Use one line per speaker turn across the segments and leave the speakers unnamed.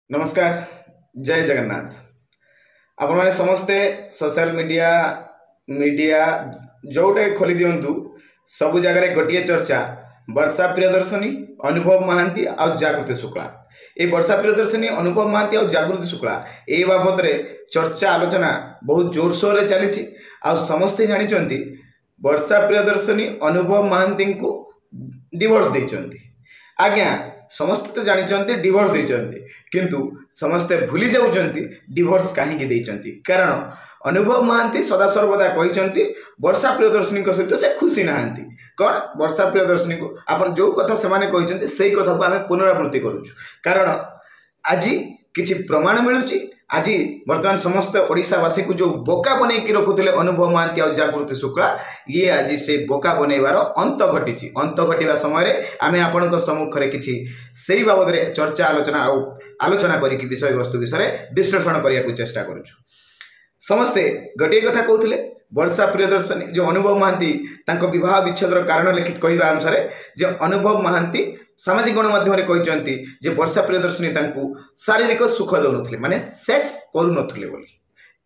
नमस्कार। जय जगन्नाथ। आपण मैंने समस्ते सोशल मीडिया मीडिया जोटे खोली दिंतु सबु जगह गोटे चर्चा वर्षा प्रियदर्शनी अनुभव महांती और जागृति शुक्ला। ये वर्षा प्रियदर्शनी अनुभव महांती और जागृति शुक्ला ए बाबद चर्चा आलोचना बहुत जोरसोर से चली समस्ते जानी वर्षा प्रियदर्शनी अनुभव महांती को डिवोर्स देइचंती। आज्ञा समस्त तो जानी डिवोर्स देइचंती किंतु समस्ते भूली जाउचंती डिवोर्स काहे देइचंती। कारण अनुभव महांती सदा सर्वदा कहते वर्षा प्रियदर्शनी सहित से खुशी नहांती। कौन वर्षा प्रियदर्शनी को आपण जो कथा से कहते से कथा को आम पुनरावृत्ति करुचु। कारण आज किछि प्रमाण मिलुची। आज वर्तमान समस्त ओडिशावासी को जो बोका बनै कि रखुले अनुभव महांती और जागृति शुक्ला ये आज से बोका बनैबार अंत घटी। अंत घटिया समय आम आपण सम्मुख में किसी से बाबद चर्चा आलोचना करी विषय वस्तु विषय विश्लेषण करने को चेष्टा करुचु। समस्ते गोटे कथा कहते वर्षा प्रियदर्शनी जो अनुभव महांती विवाह विच्छेदर कारण लिखित कहवा अनुसार जो अनुभव महांती सामाजिक गणमाध्यम कहते वर्षा प्रियदर्शनी शारीरिक सुख दौन माने सेक्स करूनथुले बोली।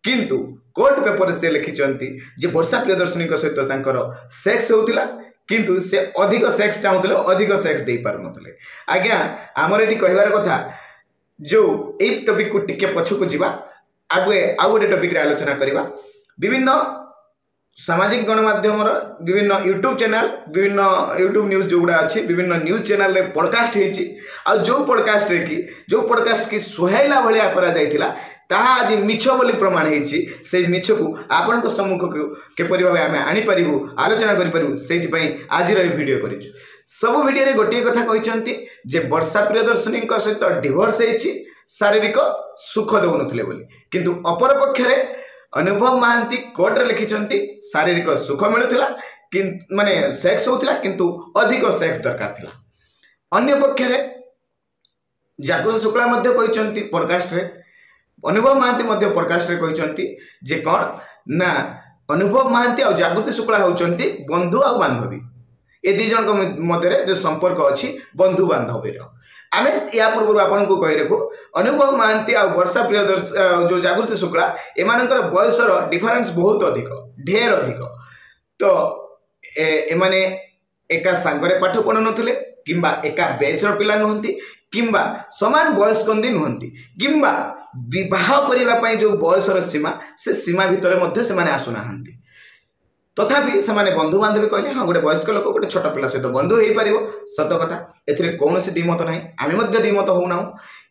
किंतु कोर्ट पेपर से लिखिं वर्षा प्रियदर्शनी सहित सेक्स होता किंतु से अधिक सेक्स चाहूले अधिक सेक्स दे पार नथुले। आज्ञा आमर ये कहबार कथा जो ए टॉपिक को टिके पछकु जीवा आगे आउ गोटे टॉपिक रे आलोचना करवा। विभिन्न सामाजिक गणमाध्यम विभिन्न यूट्यूब चैनल विभिन्न यूट्यूब न्यूज जो गुड़ा अच्छी विभिन्न न्यूज चैनल रे पॉडकास्ट होती जो पॉडकास्ट की सुहाइला भाया करा आज मिछ बोली प्रमाण होती से मिछ को आपण सम्मुख केपरि भाव आम आनीपर आलोचना करूँ से आज भिडियो कर सब भिडियो गोटे कथा कहते वर्षा प्रियदर्शनी सहित डिवोर्स होती शारीरिक सुख दौन किंतु अपर पक्षरे अनुभव महांती कोर्ट रे लिखिं शारीरिक सुख मिलूला माने सेक्स होता किंतु अधिक सेक्स दरकार थिला। अन्य पक्षरे जागृति शुक्ला कहते पॉडकास्ट रे अनुभव महांती पॉडकास्ट रे कहते जे कौन ना अनुभव महांती और जागृति शुक्ला होचंती बंधु और बांधवी। ये दी जन मध्य जो संपर्क अच्छी बंधु बांधवी आम या पूर्व आपन को कही रखू अनुभव महांती और वर्षा प्रियदर्शनी जो जागृति शुक्ला एमानकर बयसर डिफरेंस बहुत अधिक ढेर अधिक। तो एमाने एका सांगरे पाठ पढ़ु नथिले किंबा एका बैचर पिला नुहंती किंबा समान बयस्कंदी नुहंती किंबा विवाह करने पाई जो बयसर सीमा से सीमा भितर मध्य से माने आसुनाहांती। तथापि से बंधु बांधवी कहले हाँ गोटे वयस्क लोक गोटे छोट पिला सहित बंधु हो पार सत कथा ए कौन द्विमत ना आम द्विमत होना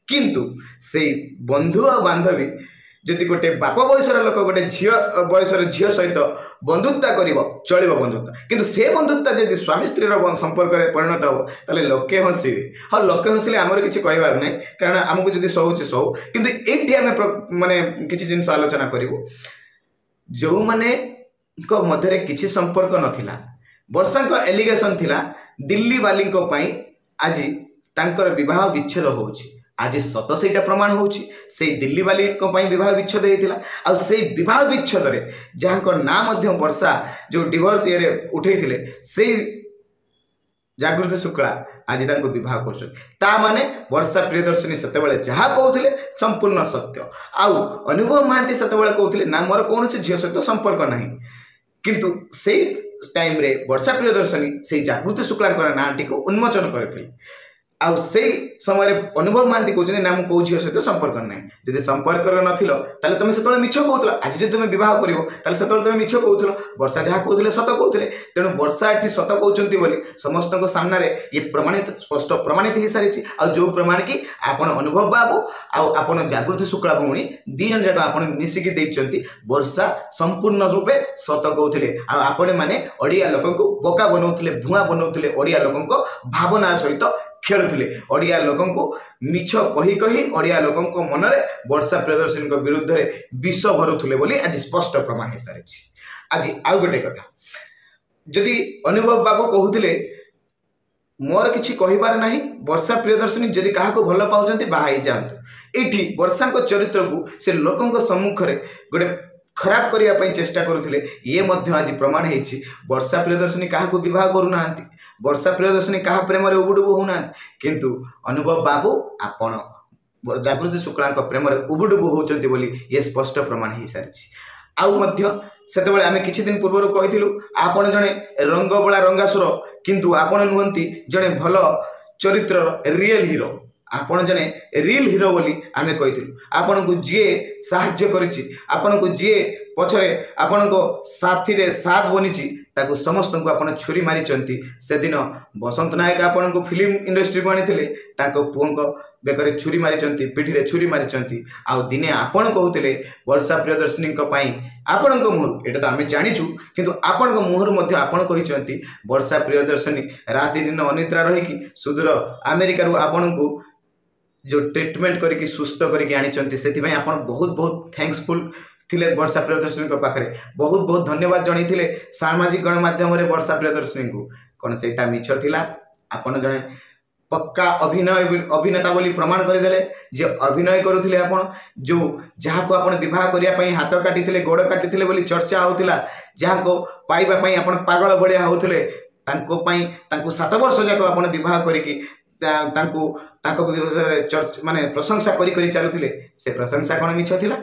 किंतु से बंधु और बांधवी जदि गोटे बाप बयसर लोक गोटे झी बयसर झी सहित बंधुता कर चलो बंधुता किंतु से बंधुता जब स्वामी स्त्री संपर्क में परिणत हो ताले लोके हंसवे। हाँ लोके हंसले आमर किसी कहबार ना कारण आमको जब सहूचे सहू किंतु ये आम माने किसी जिन आलोचना करूँ जो मैंने मध्य किसी संपर्क नथिला वर्षा एलिगेशन थिला दिल्ली वाली आज तांकर विवाह विच्छेद होउछि। आज सत से प्रमाण होउछि से दिल्ली वाली विवाह विच्छेद होता आ से विवाह विच्छेद रे जहाँ ना वर्षा जो डिवोर्स ये उठे से जागृति शुक्ला आज विवाह कर माने वर्षा प्रियदर्शनी से जहाँ कहते संपूर्ण सत्य आउ अनुभव महांती से कहते ना मोर कौन झील सहित संपर्क ना किंतु से टाइम रे वर्षा प्रियदर्शनी से जागृति शुक्ला नाटी को उन्मोचन करते से समय अनुभव महांती कहते ना मुझे कौ झील सहित संपर्क ना जब संपर्क नथिलो ताले तुम से मिछ कहूल आज जब तुम विवाह कर तुम मिछ कहूल वर्षा जहाँ कहते सत कहते तेणु वर्षा ये सत कहते बोली समस्त सामने ये प्रमाणित स्पष्ट प्रमाणित हो सारी जो प्रमाण कि आपण अनुभव बाबू आपण जागृति शुक्ला भौणी दी जन जाक आप मिसिकी वर्षा संपूर्ण रूपे सत कहते आपण मैंने ओडिया लोक बोका बनाऊे भुआ बनाऊे ओडिया लोक भावना सहित खेलुले ओडिया लोकन को मिछ कही कही ओडिया लोकन को मन रे वर्षा प्रियदर्शनी विरुद्ध रे विष भरुले बोली आज स्पष्ट प्रमाण हो सारी। आज आउ गोटे कथा जदि अनुभव बाबू कहते मोर किसी कहबार ना वर्षा प्रियदर्शनी जदि क्या भल पाँच बाहर जातु ये वर्षा चरित्र को से लोकों सम्मुख में गोटे खराब करने चेष्टा करुले ये आज प्रमाण होती वर्षा प्रियदर्शनी क्या विवाह करूना वर्षा प्रियदर्शनी क्या प्रेम उबुडुबु होना किंतु अनुभव बाबू आपण ଜାଗୃତି ଶୁକ୍ଳାଙ୍କ ପ୍ରେମରେ ଉବୁଡୁବୁ ହେଉଛନ୍ତି ବୋଲି ଏ ସ୍ପଷ୍ଟ ପ୍ରମାଣ ହେଇସାରିଛି। ଆଉ ମଧ୍ୟ ସେତେବେଳେ ଆମେ କିଛି ଦିନ ପୂର୍ବରୁ କହିଥିଲୁ ଆପଣ ଜଣେ ରଙ୍ଗବଳା ରଙ୍ଗାସୁର, କିନ୍ତୁ ଆପଣ ନୁହନ୍ତି ଜଣେ ଭଲ ଚରିତ୍ରର ରିଏଲ ହିରୋ। ଆପଣ ଜଣେ ରିଏଲ ହିରୋ ବୋଲି ଆମେ କହିଥିଲୁ। ଆପଣଙ୍କୁ ଯିଏ ସାହାଯ୍ୟ କରିଛି, ଆପଣଙ୍କୁ ଯିଏ ପଛରେ ଆପଣଙ୍କ ସାଥିରେ ସାଥ ବନିଛି, ତାକୁ ସମସ୍ତଙ୍କୁ ଆପଣ ଛୁରୀ ମାରିଛନ୍ତି। ସେଦିନ ବସନ୍ତ ନାୟକ ଆପଣଙ୍କୁ ଫିଲ୍ମ ଇଣ୍ଡଷ୍ଟ୍ରିକୁ ଆଣିଥିଲେ, ତାଙ୍କ ପୁଅଙ୍କ ବେକରେ ଛୁରୀ ମାରିଛନ୍ତି, ପିଠିରେ ଛୁରୀ ମାରିଛନ୍ତି। ଆଉ ଦିନେ ଆପଣ କହୁଥିଲେ ବର୍ଷା ପ୍ରିୟଦର୍ଶିନୀଙ୍କ ପାଇଁ ଆପଣଙ୍କ ମୁହଁରୁ, ଏଇଟା ତ ଆମେ ଜାଣିଛୁ, କିନ୍ତୁ ଆପଣଙ୍କ ମୁହଁରୁ ମଧ୍ୟ ଆପଣ କହିଛନ୍ତି ବର୍ଷା ପ୍ରିୟଦର୍ଶିନୀ ରାତି ଦିନ ଅନିଦ୍ରା ରହିକି ସୁଦୂର ଆମେରିକାରୁ ଆପଣଙ୍କୁ ଯେଉଁ ଟ୍ରିଟମେଣ୍ଟ କରିକି ସୁସ୍ଥ କରିକି ଆଣିଛନ୍ତି, ସେଥିପାଇଁ ଆପଣ ବହୁତ ବହୁତ ଥ୍ୟାଙ୍କସଫୁଲ୍ ଥିଲେ ବର୍ଷା ପ୍ରିୟଦର୍ଶିନୀଙ୍କ ପାଖରେ, ବହୁତ ବହୁତ ଧନ୍ୟବାଦ ଜଣାଇଥିଲେ ସାମାଜିକ ଗଣମାଧ୍ୟମରେ ବର୍ଷା ପ୍ରିୟଦର୍ଶିନୀଙ୍କୁ। କ'ଣ ସେଇଟା ମିଛ ଥିଲା? ଆପଣ ଜଣେ ପକ୍କା ଅଭିନେତା ବୋଲି ପ୍ରମାଣ କରିଦେଲେ। ଯେ ଅଭିନୟ କରୁଥିଲେ ଆପଣ, ଯେଉଁ ଯାହାକୁ ଆପଣ ବିବାହ କରିବା ପାଇଁ ହାତ କାଟିଥିଲେ, ଗୋଡ଼ କାଟିଥିଲେ ବୋଲି ଚର୍ଚ୍ଚା ହେଉଥିଲା, ଯାହାକୁ ପାଇବା ପାଇଁ ଆପଣ ପାଗଳ ଭଳିଆ ହେଉଥିଲେ, ତାଙ୍କୁ 7 ବର୍ଷ ଯାକ ଆପଣ ବିବାହ କରିକି ତାଙ୍କ ବିଷୟରେ ମାନେ ପ୍ରଶଂସା କରି କରି ଚାଲୁଥିଲେ, ସେ ପ୍ରଶଂସା କ'ଣ ମିଛ ଥିଲା?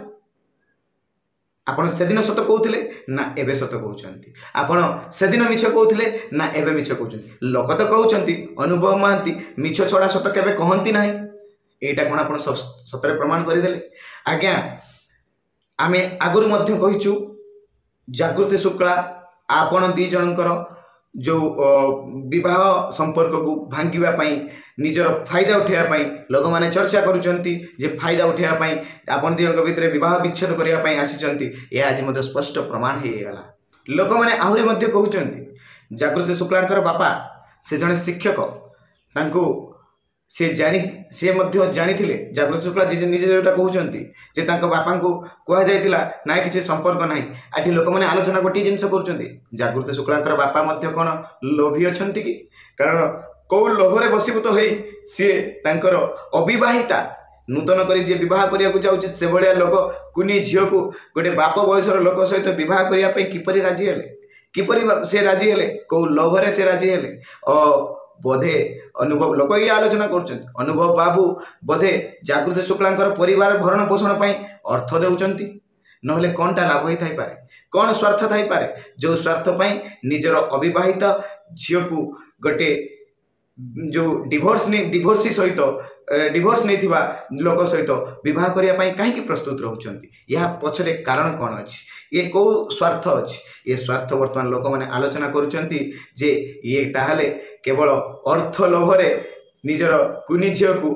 ଆପଣ ସେଦିନ ସତ କହୁଥିଲେ ନା ଏବେ ସତ କହୁଛନ୍ତି? ଆପଣ ସେଦିନ ମିଛ କହୁଥିଲେ ନା ଏବେ ମିଛ କହୁଛନ୍ତି? ଲୋକ ତ କହୁଛନ୍ତି ଅନୁଭବ ମହାନ୍ତି ମିଛ ଛଡ଼ା ସତ କେବେ କହନ୍ତି ନାହିଁ। ଏଇଟା କ'ଣ ଆପଣ ସତରେ ପ୍ରମାଣ କରିଦେଲେ? ଆଜ୍ଞା, ଆମେ ଆଗରୁ ମଧ୍ୟ କହିଛୁ ଜାଗୃତି ଶୁକ୍ଳା ଆପଣ ଦୁଇ ଜଣଙ୍କର ଯେଉଁ ବିବାହ ସମ୍ପର୍କକୁ ଭାଙ୍ଗିବା ପାଇଁ, ନିଜର ଫାଇଦା ଉଠାଇବା ପାଇଁ ଲୋକମାନେ ଚର୍ଚ୍ଚା କରୁଛନ୍ତି, ଯେ ଫାଇଦା ଉଠାଇବା ପାଇଁ ଆପଣ ଦୁଇଙ୍କ ଭିତରେ ବିବାହ ବିଚ୍ଛେଦ କରିବା ପାଇଁ ଆସିଛନ୍ତି, ଏହା ଆଜି ମଧ୍ୟ ସ୍ପଷ୍ଟ ପ୍ରମାଣ ହେଇଗଲା। ଲୋକମାନେ ଆହୁରି ମଧ୍ୟ କହୁଛନ୍ତି ଜାଗୃତି ଶୁକ୍ଳାଙ୍କର ବାପା ସେ ଜଣେ ଶିକ୍ଷକ, ତାଙ୍କୁ ସେ ମଧ୍ୟ ଜାଣିଥିଲେ, ଜାଗୃତି ଶୁକ୍ଳା ନିଜେ ଯେଉଁଟା କହୁଛନ୍ତି ଯେ ତାଙ୍କ ବାପାଙ୍କୁ କୁହାଯାଇଥିଲା ନାଇଁ କିଛି ସମ୍ପର୍କ ନାହିଁ। ଏଠି ଲୋକମାନେ ଆଲୋଚନା ଗୋଟିଏ ଜିନିଷ କରୁଛନ୍ତି, ଜାଗୃତି ଶୁକ୍ଳାଙ୍କର ବାପା ମଧ୍ୟ କ'ଣ ଲୋଭୀ ଅଛନ୍ତି କି? କାରଣ କେଉଁ ଲୋଭରେ ବଶୀଭୂତ ହୋଇ ସିଏ ତାଙ୍କର ଅବିବାହିତା ନୂତନ କରି ଯିଏ ବିବାହ କରିବାକୁ ଯାଉଛି, ସେଭଳିଆ ଲୋକ କୁନି ଝିଅକୁ ଗୋଟେ ବାପ ବୟସର ଲୋକ ସହିତ ବିବାହ କରିବା ପାଇଁ କିପରି ରାଜି ହେଲେ? କିପରି ସେ ରାଜି ହେଲେ? କେଉଁ ଲୋଭରେ ସେ ରାଜି ହେଲେ? ବୋଧେ ଅନୁଭବ, ଲୋକ ଇଏ ଆଲୋଚନା କରୁଛନ୍ତି, ଅନୁଭବ ବାବୁ ବୋଧେ ଜାଗୃତି ଶୁକ୍ଳାଙ୍କର ପରିବାର ଭରଣ ପୋଷଣ ପାଇଁ ଅର୍ଥ ଦେଉଛନ୍ତି। ନହେଲେ କ'ଣଟା ଲାଭ ହେଇଥାଇପାରେ? କ'ଣ ସ୍ୱାର୍ଥ ଥାଇପାରେ? ଯେଉଁ ସ୍ୱାର୍ଥ ପାଇଁ ନିଜର ଅବିବାହିତ ଝିଅକୁ ଗୋଟେ ଯେଉଁ ଡିଭୋର୍ସ ନେଇଥିବା ଲୋକ ସହିତ ବିବାହ କରିବା ପାଇଁ କାହିଁକି ପ୍ରସ୍ତୁତ ରହୁଛନ୍ତି? ଏହା ପଛରେ କାରଣ କ'ଣ ଅଛି? ଇଏ କେଉଁ ସ୍ୱାର୍ଥ ଅଛି? ଏ ସ୍ୱାର୍ଥ ବର୍ତ୍ତମାନ ଲୋକମାନେ ଆଲୋଚନା କରୁଛନ୍ତି ଯେ ଇଏ ତାହେଲେ କେବଳ ଅର୍ଥ ଲୋଭରେ ନିଜର କୁନି ଝିଅକୁ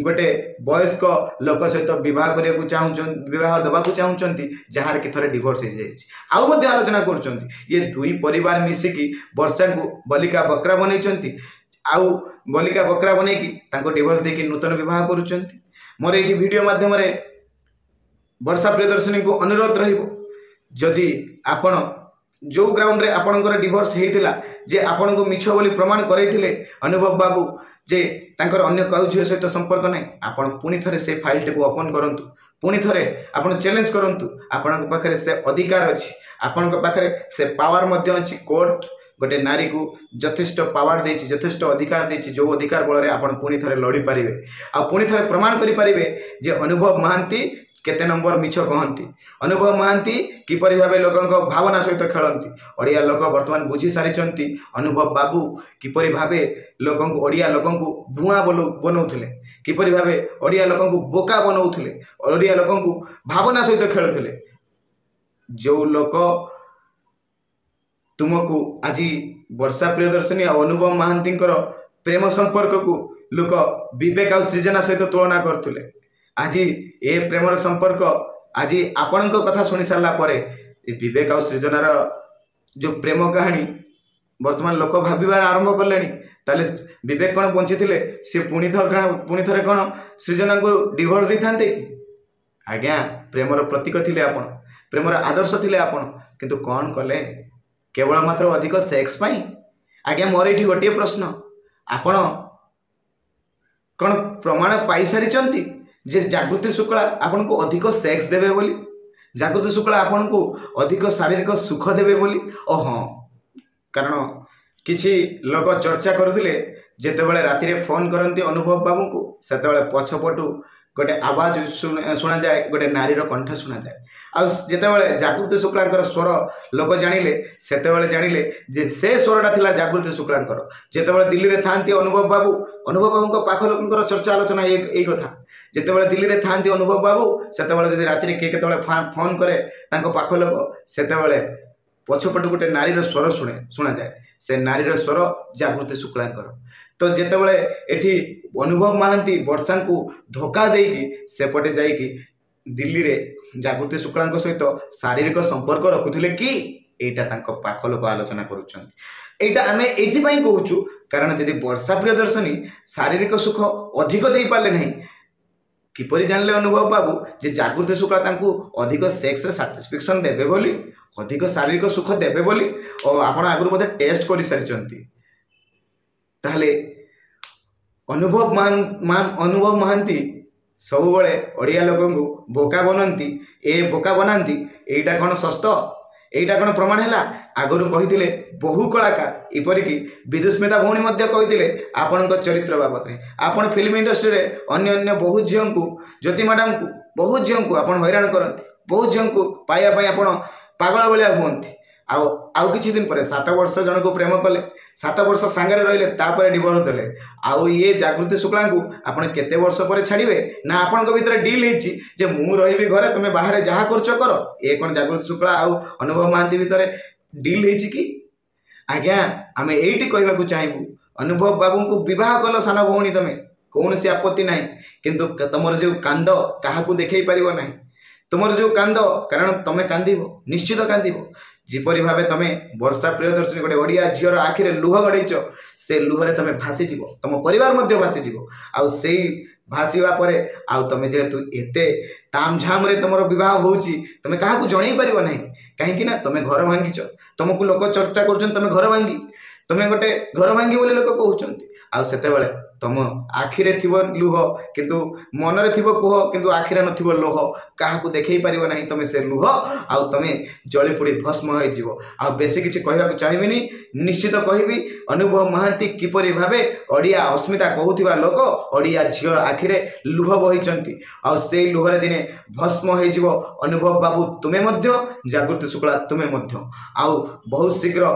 ଗୋଟେ ବୟସ୍କ ଲୋକ ସହିତ ବିବାହ କରିବାକୁ ଚାହୁଁଛନ୍ତି, ବିବାହ ଦେବାକୁ ଚାହୁଁଛନ୍ତି, ଯାହାର କି ଥରେ ଡିଭୋର୍ସ ହେଇଯାଇଛି। ଆଉ ମଧ୍ୟ ଆଲୋଚନା କରୁଛନ୍ତି ଇଏ ଦୁଇ ପରିବାର ମିଶିକି ବର୍ଷାଙ୍କୁ ବଲିକା ବକ୍ରା ବନେଇଛନ୍ତି, ଆଉ ବଲିକା ବକ୍ରା ବନେଇକି ତାଙ୍କୁ ଡିଭୋର୍ସ ଦେଇକି ନୂତନ ବିବାହ କରୁଛନ୍ତି। ମୋର ଏଇଠି ଭିଡ଼ିଓ ମାଧ୍ୟମରେ ବର୍ଷା ପ୍ରିୟଦର୍ଶିନୀଙ୍କୁ ଅନୁରୋଧ ରହିବ, ଯଦି ଆପଣ ଯେଉଁ ଗ୍ରାଉଣ୍ଡରେ ଆପଣଙ୍କର ଡିଭୋର୍ସ ହେଇଥିଲା, ଯେ ଆପଣଙ୍କୁ ମିଛ ବୋଲି ପ୍ରମାଣ କରାଇଥିଲେ ଅନୁଭବ ବାବୁ ଯେ ତାଙ୍କର ଅନ୍ୟ କେଉଁ ଝିଅ ସହିତ ସମ୍ପର୍କ ନାହିଁ, ଆପଣ ପୁଣି ଥରେ ସେ ଫାଇଲଟିକୁ ଓପନ୍ କରନ୍ତୁ, ପୁଣି ଥରେ ଆପଣ ଚ୍ୟାଲେଞ୍ଜ କରନ୍ତୁ। ଆପଣଙ୍କ ପାଖରେ ସେ ଅଧିକାର ଅଛି, ଆପଣଙ୍କ ପାଖରେ ସେ ପାୱାର ମଧ୍ୟ ଅଛି। କୋର୍ଟ ଗୋଟେ ନାରୀକୁ ଯଥେଷ୍ଟ ପାୱାର ଦେଇଛି, ଯଥେଷ୍ଟ ଅଧିକାର ଦେଇଛି, ଯେଉଁ ଅଧିକାର ବଳରେ ଆପଣ ପୁଣି ଥରେ ଲଢ଼ିପାରିବେ, ଆଉ ପୁଣି ଥରେ ପ୍ରମାଣ କରିପାରିବେ ଯେ ଅନୁଭବ ମହାନ୍ତି କେତେ ନମ୍ବର ମିଛ କହନ୍ତି, ଅନୁଭବ ମହାନ୍ତି କିପରି ଭାବେ ଲୋକଙ୍କ ଭାବନା ସହିତ ଖେଳନ୍ତି। ଓଡ଼ିଆ ଲୋକ ବର୍ତ୍ତମାନ ବୁଝି ସାରିଛନ୍ତି ଅନୁଭବ ବାବୁ କିପରି ଭାବେ ଓଡ଼ିଆ ଲୋକଙ୍କୁ ଭୁଆଁ ବନଉଥିଲେ, କିପରି ଭାବେ ଓଡ଼ିଆ ଲୋକଙ୍କୁ ବୋକା ବନଉଥିଲେ, ଓଡ଼ିଆ ଲୋକଙ୍କୁ ଭାବନା ସହିତ ଖେଳୁଥିଲେ। ଯେଉଁ ଲୋକ ତୁମକୁ ଆଜି ବର୍ଷା ପ୍ରିୟଦର୍ଶିନୀ ଆଉ ଅନୁଭବ ମହାନ୍ତିଙ୍କର ପ୍ରେମ ସମ୍ପର୍କକୁ ଲୋକ ବିବେକ ଆଉ ସୃଜନା ସହିତ ତୁଳନା କରୁଥିଲେ, ଆଜି ଏ ପ୍ରେମର ସମ୍ପର୍କ, ଆଜି ଆପଣଙ୍କ କଥା ଶୁଣି ସାରିଲା ପରେ ଏ ବିବେକ ଆଉ ସୃଜନାର ଯେଉଁ ପ୍ରେମ କାହାଣୀ ବର୍ତ୍ତମାନ ଲୋକ ଭାବିବାର ଆରମ୍ଭ କଲେଣି। ତାହେଲେ ବିବେକ କ'ଣ ବଞ୍ଚିଥିଲେ? ସେ ପୁଣି ଥରେ କ'ଣ ସୃଜନାଙ୍କୁ ଡିଭୋର୍ସ ଦେଇଥାନ୍ତେ କି? ଆଜ୍ଞା, ପ୍ରେମର ପ୍ରତୀକ ଥିଲେ ଆପଣ, ପ୍ରେମର ଆଦର୍ଶ ଥିଲେ ଆପଣ, କିନ୍ତୁ କ'ଣ କଲେ? କେବଳ ମାତ୍ର ଅଧିକ ସେକ୍ସ ପାଇଁ? ଆଜ୍ଞା, ମୋର ଏଇଠି ଗୋଟିଏ ପ୍ରଶ୍ନ, ଆପଣ କ'ଣ ପ୍ରମାଣ ପାଇସାରିଛନ୍ତି ଯେ ଜାଗୃତି ଶୁକ୍ଳା ଆପଣଙ୍କୁ ଅଧିକ ସେକ୍ସ ଦେବେ ବୋଲି, ଜାଗୃତି ଶୁକ୍ଳା ଆପଣଙ୍କୁ ଅଧିକ ଶାରୀରିକ ସୁଖ ଦେବେ ବୋଲି? ହଁ, କାରଣ କିଛି ଲୋକ ଚର୍ଚ୍ଚା କରୁଥିଲେ ଯେତେବେଳେ ରାତିରେ ଫୋନ୍ କରନ୍ତି ଅନୁଭବ ବାବୁଙ୍କୁ, ସେତେବେଳେ ପଛପଟୁ गोटे आवाज शुणा जाए, गोटे नारीर कंठ शुणा जाए। आते जागृति शुक्लांकर स्वर लोक जानिले सेतेबेले जानिले जे से स्वरटा थिला जागृति शुक्लांकर। जेतेबेले दिल्ली रे थांती अनुभव बाबू पाख लोकंकर चर्चा आलोचना एई कथा। जेतेबेले दिल्ली रे थांती अनुभव बाबू सेतेबेले जदि राति रे के केतेबेले फोन करे तांको पाख लोक, सेतेबेले पछपटु गोटे नारीर स्वर शुणा जाए। से नारीर स्वर जागृति शुक्लांकर। तो जेतेबेले एठी अनुभव महांती वर्षा को धोखा देकी सेपटे जाइकी दिल्ली रे जागृति शुक्लांक सहित शारीरिक संपर्क रखुथिले कि एटा तांको पाख लोक आलोचना करूछन्ति। एटा आमे एथि पई कहूछु कारण यदि वर्षा प्रियदर्शनी शारीरिक सुख अधिक देई पाले नहीं, किपरि जानले अनुभव बाबू जे जागृति शुक्ला तांको अधिक सेक्स रे सैटिस्फैक्शन देबे बोली, अधिक शारीरिक सुख देबे बोली और आपण आगुर मध्ये टेस्ट करि सारिचन्ति। ताहले अनुभव महांती सब बड़े ओडिया लोक बोका बनती, ए बोका बनाती। एटा कौन सस्त, एटा कौन प्रमाण है? आगुरी कही बहु कलाकार इपरिकी विदुस्मिता भौणी कही आपण चरित्र बाबद में आपण फिल्म इंडस्ट्री रे अन्य बहुत झील को ज्योति मैडम को बहुत झील को आपण हैरान करती, बहुत झील को पाइबा आपण पागल भाया हमें। आउ किछि दिन पर 7 वर्ष जन को प्रेम कले, 7 वर्ष सांगरे रहिले, तापर डिवोर्स देले। आउ ये जागृति शुक्ला को आपण केते वर्ष पर छाड़िबे ना? आपण भीतर डील हेछि जे मु रहिबी घरे, तुमे बाहर जहा करछ करो। ए कोन जागृति शुक्ला आउ अनुभव महांती भीतर डील हेछि कि? आज्ञा आमे एइटी कहबाकू चाहबू, अनुभव बाबू को विवाह कल सान भौणी तमे, कौन सी आपत्ति नाही, किंतु तुमर जो कांद काहाकू देखै परिबो नाही। तुमर जो कांद कारण तमे कांदिबो, निश्चित कांदिबो। जिपरि भावे तमे वर्षा प्रियदर्शनी गोटे ओडिया झीर आखिरे लुह गड़ेच, से लुहरे तमे भासी जीवो, तुम परिवार मध्य भासी जीवो। आउ सेई भासीबा परे आउ तमे जेहेतु एते तामझाम रे तुमर विवाह होउची, तमे काहाकू जणै परिबो नाही। काहेकि ना तमे घर भांगीच, तुमको लोक चर्चा करछन तमे घर भांगी, तमे गोटे घर भांगी बोली लोक कहउछन्ति। आउ सेतेबेले तुम आखिरे थिबो लुह किंतु मनरे थिबो कोह, किंतु आखिरे नथिबो लोह, काहाकू देखै परिबो नाही तमे से लुह। आउ तमे जळी पुड़ी भस्म होई जीवो। आ बेसी किछि कहबाकू चाहिबिनी, निश्चित कहबी अनुभव महांती किपरि भाबे ओडिया अस्मिता कहउथिबा लोक ओडिया झियो आखिरे लुह बहिचंती। आ सेई लुहरे दिने भस्म होई जीवो अनुभव बाबू, तुमे मध्य जागृति शुक्ला तुमे मध्य। आउ बहुत शीघ्र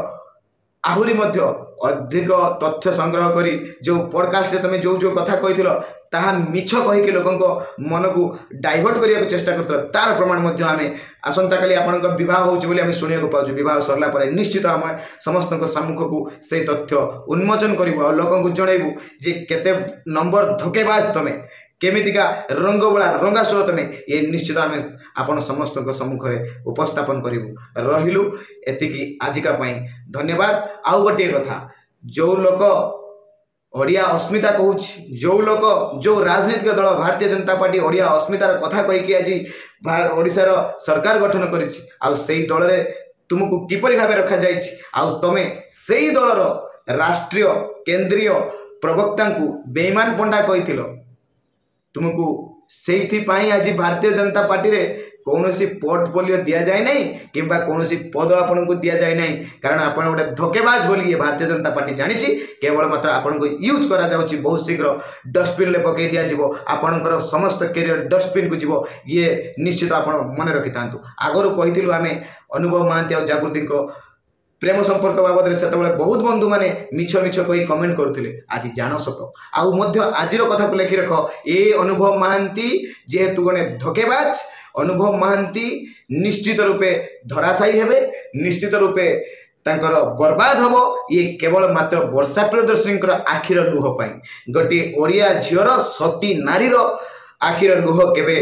आहुरी मध्य अधिक तथ्य संग्रह करी जो पॉडकास्ट रे तमे जो जो कथा कहिथिलो ताहा मिछ कहिके लोकंको मन को डाइवर्ट करिया चेष्टा करतो, तार प्रमाण मध्य आमे आसंता काली आपनक विवाह होउछ बोली आमे सुनिया को पाउछु। विवाह सरला परे निश्चित आमे समस्तक सम्मुख को से तथ्य उन्मोचन करिवो और लोकंको जणैबु जे केते नंबर धोकेबाज तमे, केमितिका रंगबोला रंगासुर तमे, ये निश्चित आमे आपण समस्त सम्मुख में उपस्थापन करूँ। रहिलु एतिकी आजिका पई धन्यवाद। आउ गोटे कथा, जो लोक ओडिया अस्मिता कहूँ, जो लोक जो राजनीतिक दल भारतीय जनता पार्टी ओडिया अस्मितार कथा कहीकि आज ओडिशार सरकार गठन करिछि, आउ सेई दल रे तुमको किपरि भाबे रखा जाइछि, आउ तमे सेई दलर राष्ट्रीय केंद्रीय प्रवक्ता को बेईमान पंडा कहिथिलो। तुमको सेइथि पाई आज भारतीय जनता पार्टी रे कौनसी पोर्टफोलियो दिया जाए नहीं किंबा कौनसी पद आपन को दिया जाए नहीं, कारण आपन गोटे धोकेबाज बोली भारतीय जनता पार्टी जानी, केवल मात्र आपन को यूज करा जाउची। बहुत शीघ्र डस्टबिन ले पकई दिया जिवो, आपनकर समस्त कैरियर डस्टबिन को जीवो, ये निश्चित आपन मन रखि तांतु। आगरो कहिथिलु आमे अनुभव महांती और जागृति को प्रेम संपर्क बाबद में सेतबेले बहुत बंधु माने मिछ मिछ कही कमेंट करथिले। आज जान सत आउ मध्य आजिर कथा को लेखि रख, ए अनुभव महांती जेहेतु गणे धोकेबाज, अनुभव महांती निश्चित रूपे धराशायी हेबे, निश्चित रूपे तांकर बर्बाद हबो। ये केवल मात्र वर्षा प्रियदर्शनी आखिर लुह पाई, गोटे ओडिया झीर सती नारीर आखिर लुह केबे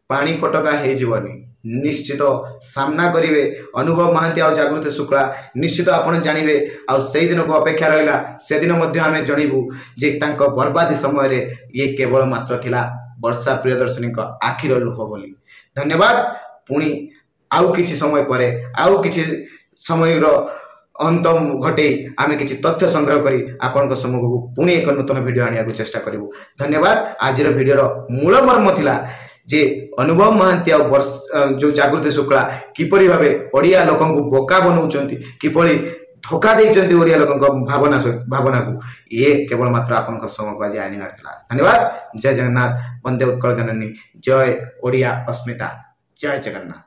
पानी फटका हे जीवनी। निश्चित सामना करिवे अनुभव महांती और जागृति शुक्ला, निश्चित आपण जानिबे। आ सेई दिन को अपेक्षा रहिला, से दिन मध्ये आमे जणिबु जे तांको बर्बादी समय रे ये केवल मात्र थिला वर्षा प्रियदर्शनी का आखिर लुह बोली। धन्यवाद। पुणी आउ किछि समय परे आउ किछि समय रो अंतम घटे आमे किछि तथ्य संग्रह करी आपन सम्मुख को पुणी एक नूतन वीडियो आनिया को चेष्टा करिवु। धन्यवाद। आज वीडियो रो मूल मर्म थिला जे अनुभव महांती और जो जागृति शुक्ला किपरि भाबे ओडिया लोकन को बोका बनाउचंती, किपरि ଧୋକା ଦେଇଛନ୍ତି ଓଡ଼ିଆ ଲୋକଙ୍କ ଭାବନା को ये केवल मात्र आपन समय को आज आनिबार थिला। धन्यवाद। जय जगन्नाथ। वंदे उत्कल जननी। जय ओडिया अस्मिता। जय जगन्नाथ।